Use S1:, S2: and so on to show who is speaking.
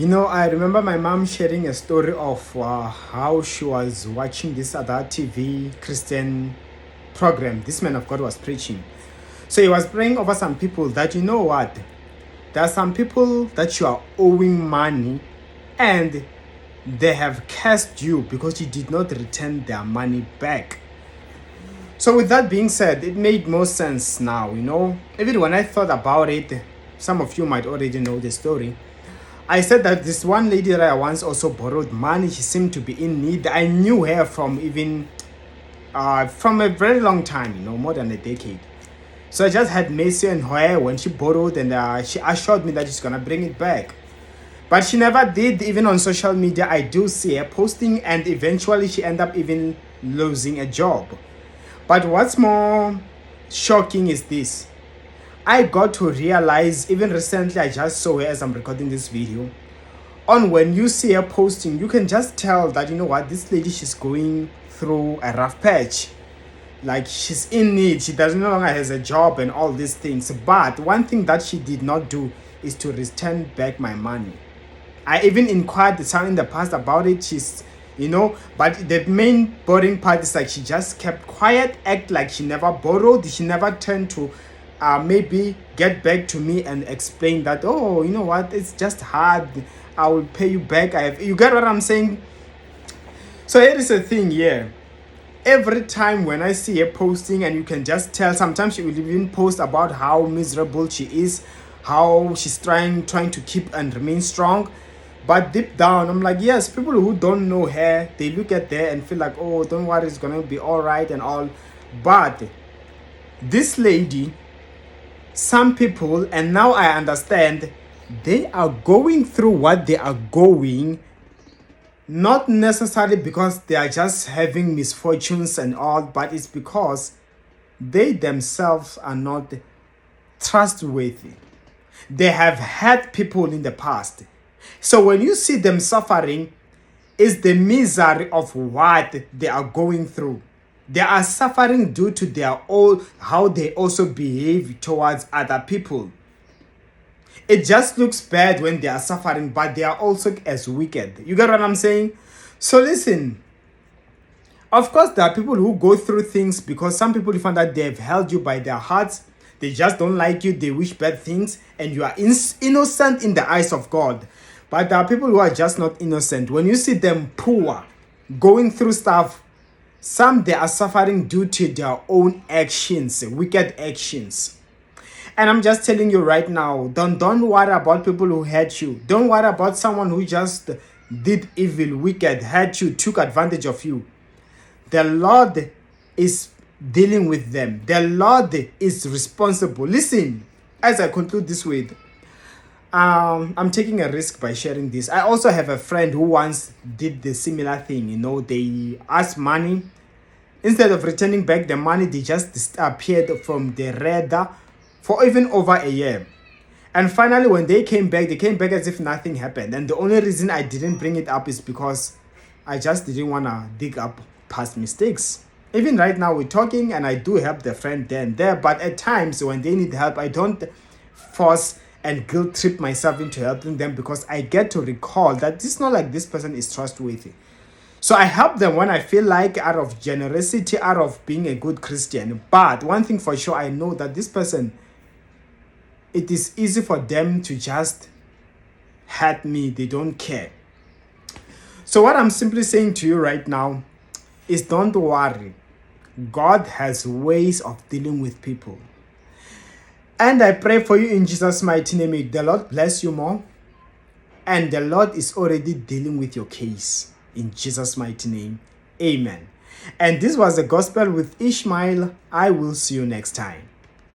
S1: I remember my mom sharing a story of how she was watching this other TV Christian program. This man of God was preaching. So he was praying over some people that, you know what? There are some people that you are owing money and they have cursed you because you did not return their money back. So with that being said, it made more sense now, Even when I thought about it, some of you might already know the story. I said that this one lady that I once also borrowed money, she seemed to be in need. I knew her from from a very long time, more than a decade. So I just had mercy on her when she borrowed, and she assured me that she's gonna bring it back. But she never did. Even on social media, I do see her posting, and eventually she ended up even losing a job. But what's more shocking is this. I got to realize, even recently, I just saw her as I'm recording this video. On when you see her posting, you can just tell that, this lady, she's going through a rough patch. Like, she's in need. She doesn't no longer has a job and all these things. But one thing that she did not do is to return back my money. I even inquired in the past about it. But the main boring part is like she just kept quiet, act like she never borrowed. She never turned to maybe get back to me and explain that, oh, you know what, it's just hard. I will pay you back. You get what I'm saying? So here is the thing here. Every time when I see her posting, and you can just tell, sometimes she will even post about how miserable she is, how she's trying to keep and remain strong. But deep down, I'm like, yes, people who don't know her, they look at her and feel like, oh, don't worry, it's gonna be all right and all. But this lady, some people, and now I understand, they are going through what they are going, not necessarily because they are just having misfortunes and all, but it's because they themselves are not trustworthy. They have had people in the past. So when you see them suffering, it's the misery of what they are going through. They are suffering due to how they also behave towards other people. It just looks bad when they are suffering, but they are also as wicked. You get what I'm saying? So listen, of course, there are people who go through things because some people find that they've held you by their hearts. They just don't like you. They wish bad things, and you are innocent in the eyes of God. But there are people who are just not innocent. When you see them poor, going through stuff, some they are suffering due to their own actions, wicked actions. And I'm just telling you right now, don't worry about people who hurt you. Don't worry about someone who just did evil, wicked, hurt you, took advantage of you. The Lord is dealing with them. The Lord is responsible. Listen, as I conclude this with, I'm taking a risk by sharing this. I also have a friend who once did the similar thing. They asked money. Instead of returning back the money, they just disappeared from the radar for even over a year. And finally, when they came back as if nothing happened. And the only reason I didn't bring it up is because I just didn't want to dig up past mistakes. Even right now, we're talking and I do help the friend then there. But at times, when they need help, I don't force and guilt trip myself into helping them, because I get to recall that it's not like this person is trustworthy. So I help them when I feel like, out of generosity, out of being a good Christian. But one thing for sure, I know that this person, it is easy for them to just hurt me. They don't care. So what I'm simply saying to you right now is, don't worry. God has ways of dealing with people. And I pray for you in Jesus' mighty name. May the Lord bless you more. And the Lord is already dealing with your case. In Jesus' mighty name. Amen. And this was the Gospel with Ishmael. I will see you next time.